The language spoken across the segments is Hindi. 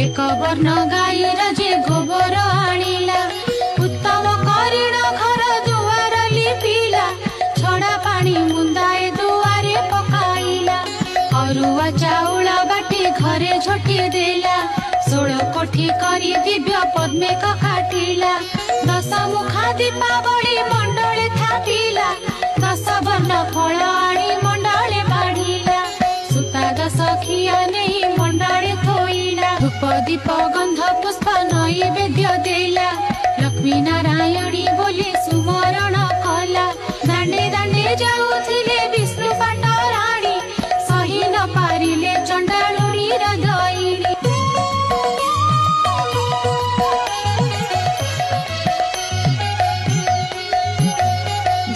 एक वर्ण गाईर जे गोबर आनिला उत्तम करिण घर दुआर लिपिला छड़ा पानी मुंदाए दुआरे पकाइला अरुआ चाउल बाटी घरे झोटी देला 16 कोठी करी दिव्य पद्मे काटिला 10 मुखा दीपावली मंडले थापिला 10 वर्ण फल आनी मंडले बाढ़िला सुता 10 खिया नहीं मंडले थोइला धूप दीप गंध पुष्प नैवेद्य देला लक्ष्मी नारायणी बोली सुमरण कला दांडे दांडे जाऊथिले विष्णु पाट राणी सही न पारिले चंडालुणी दैणी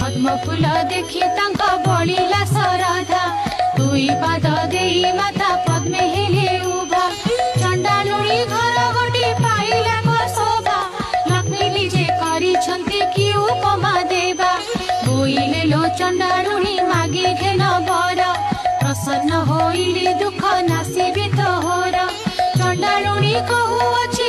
पद्म फूल देखि तांका बलिला सरधा दुई पाद देई माता पद्मे हेले उभा चंडालुणी घर गोटी पाइला को शोभा लक्ष्मी निजे करिछन्ति कि उपमा देवा बोइले लो चंडालुणी मागे घेन बर प्रसन्न होइले दुख नासिबे तोहर चंडालुणी कहू अछि